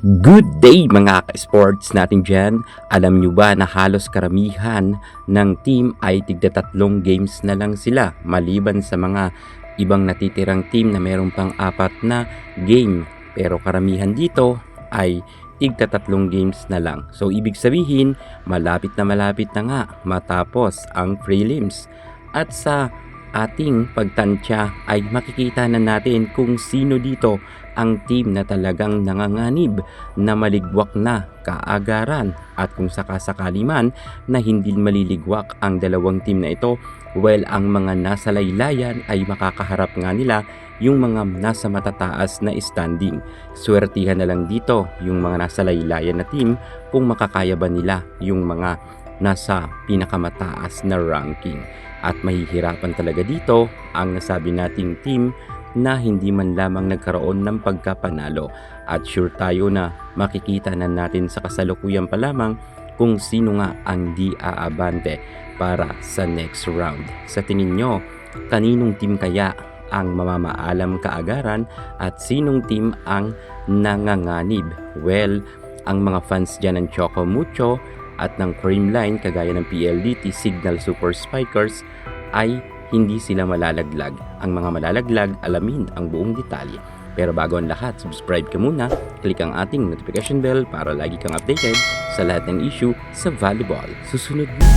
Good day mga ka-sports natin dyan. Alam nyo ba na halos karamihan ng team ay tigda-3 games na lang sila maliban sa mga ibang natitirang team na meron pang 4 na game. Pero karamihan dito ay tigda-3 games na lang. So ibig sabihin malapit na nga matapos ang prelims. At sa ating pagtansya ay makikita na natin kung sino dito ang team na talagang nanganganib na maligwak na kaagaran, at kung sakasakali man na hindi maliligwak ang dalawang team na ito, well, ang mga nasa laylayan ay makakaharap nga nila yung mga nasa matataas na standing. Swertihan na lang dito yung mga nasa laylayan na team kung makakaya ba nila yung mga nasa pinakamataas na ranking. At mahihirapan talaga dito ang nasabi nating team na hindi man lamang nagkaroon ng pagkapanalo. At sure tayo na makikita na natin sa kasalukuyan pa lamang kung sino nga ang di aabante para sa next round. Sa tingin nyo, kaninong team kaya ang mamamaalam kaagaran at sinong team ang nanganganib? Well, ang mga fans dyan ng Choco Mucho at ng Creamline kagaya ng PLDT Signal Super Spikers ay hindi sila malalaglag. Ang mga malalaglag, alamin ang buong detalye. Pero bago ang lahat, subscribe ka muna, click ang ating notification bell para lagi kang updated sa lahat ng issue sa volleyball. Susunod na.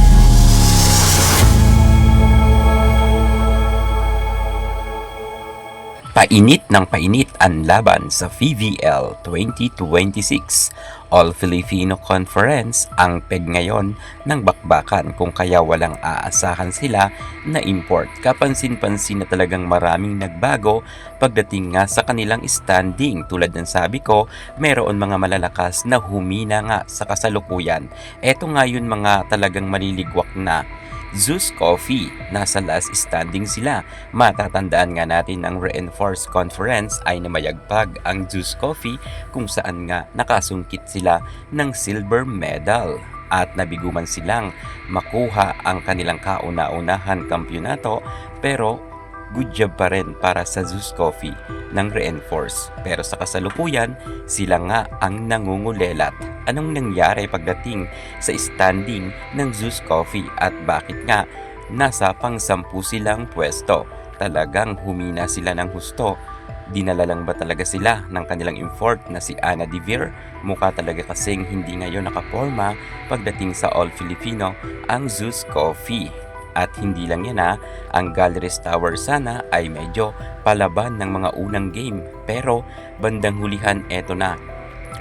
Painit ng painit ang laban sa PVL 2026. All-Filipino Conference ang peg ngayon ng bakbakan, kung kaya walang aasahan sila na import. Kapansin-pansin na talagang maraming nagbago pagdating nga sa kanilang standing. Tulad ng sabi ko, meron mga malalakas na humina nga sa kasalukuyan. Eto nga yun, mga talagang maliligwak na. Zeus Coffee, nasa last standing sila. Matatandaan nga natin ang Reinforced Conference ay namayagpag ang Zeus Coffee, kung saan nga nakasungkit sila ng silver medal at nabiguman silang makuha ang kanilang kauna-unahan kampyonato. Pero good job pa rin para sa Zeus Coffee ng Reinforce. Pero sa kasalukuyan, sila nga ang nangungulelat. Anong nangyari pagdating sa standing ng Zeus Coffee at bakit nga nasa pang-10 silang pwesto? Talagang humina sila ng husto. Dinala lang ba talaga sila ng kanilang import na si Ana Devere? Mukha talaga kasing hindi ngayon nakaporma pagdating sa All-Filipino ang Zeus Coffee. At hindi lang yan ang Galleries Tower sana ay medyo palaban ng mga unang game. Pero bandang hulihan, eto na,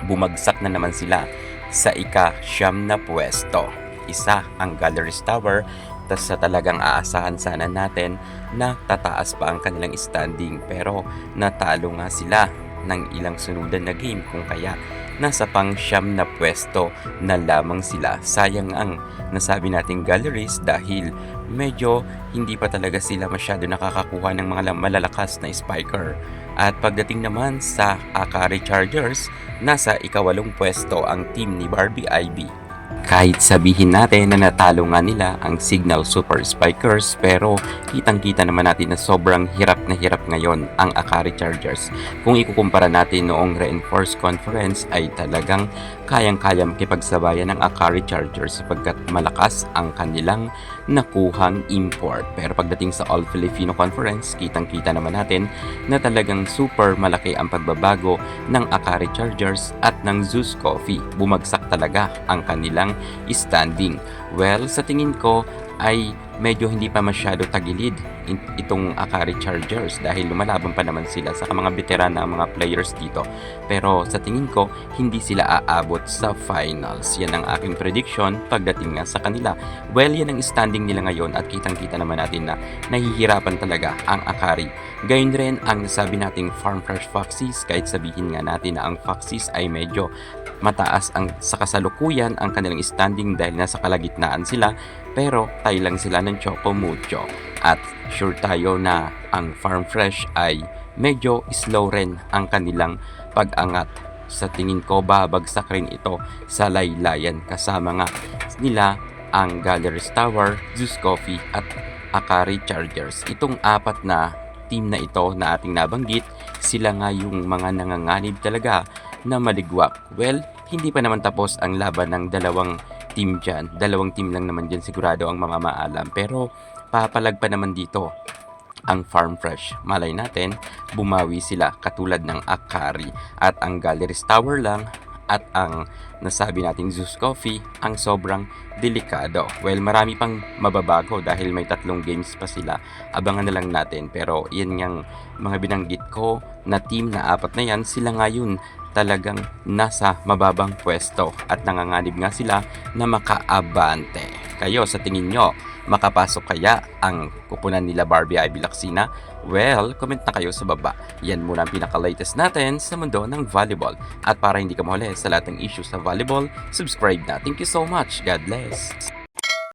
bumagsak na naman sila sa ika-9 na pwesto. Isa ang Galleries Tower, tas sa talagang aasahan sana natin na tataas pa ang kanilang standing. Pero natalo nga sila ng ilang sunudan na game, kung kaya nasa pang-9 na pwesto na lamang sila. Sayang ang nasabi nating Galleries dahil medyo hindi pa talaga sila masyado nakakakuha ng mga malalakas na spiker. At pagdating naman sa Akari Chargers, nasa ika-8 pwesto ang team ni Barbie Ivy. Kahit sabihin natin na natalo nga nila ang Signal Super Spikers, pero kitang-kita naman natin na sobrang hirap na hirap ngayon ang Akari Chargers. Kung ikukumpara natin noong Reinforced Conference ay talagang kayang-kayang makipagsabayan ng Akari Chargers sapagkat malakas ang kanilang nakuhang import. Pero pagdating sa All-Filipino Conference, kitang-kita naman natin na talagang super malaki ang pagbabago ng Akari Chargers at ng Zeus Coffee. Bumagsak talaga ang kanilang standing. Well, sa tingin ko ay medyo hindi pa masyado tagilid itong Akari Chargers dahil lumalaban pa naman sila sa mga veteran na mga players dito. Pero sa tingin ko, hindi sila aabot sa finals. Yan ang aking prediction pagdating nga sa kanila. Well, yan ang standing nila ngayon at kitang-kita naman natin na nahihirapan talaga ang Akari. Gayun rin ang nasabi nating Farm Fresh Foxes, kahit sabihin nga natin na ang Foxes ay medyo mataas ang sa kasalukuyan ang kanilang standing dahil nasa kalagitnaan sila, pero tayo lang sila ng Choco Mucho. At sure tayo na ang Farm Fresh ay medyo slow rin ang kanilang pag-angat. Sa tingin ko, babagsak rin ito sa laylayan kasama nga nila ang Galleries Tower, Zeus Coffee at Akari Chargers. Itong 4 na team na ito na ating nabanggit, sila nga yung mga nanganganib talaga na maligwak. Well, hindi pa naman tapos ang laban ng dalawang team dyan. Dalawang team lang naman dyan sigurado ang mamamaalam. Pero papalag pa naman dito ang Farm Fresh. Malay natin, bumawi sila katulad ng Akari at ang Galleries Tower lang at ang nasabi nating Zeus Coffee ang sobrang delikado. Well, marami pang mababago dahil may 3 games pa sila. Abangan na lang natin. Pero yan yung mga binanggit ko na team na 4 na yan, sila ngayon talagang nasa mababang pwesto at nanganganib nga sila na makaabante. Kayo, sa tingin nyo, makapasok kaya ang kupunan nila Barbie Ivy Lacsina? Well, comment na kayo sa baba. Yan muna ang pinaka-latest natin sa mundo ng volleyball. At para hindi ka mahuli sa lahat ng issues sa volleyball, subscribe na. Thank you so much. God bless.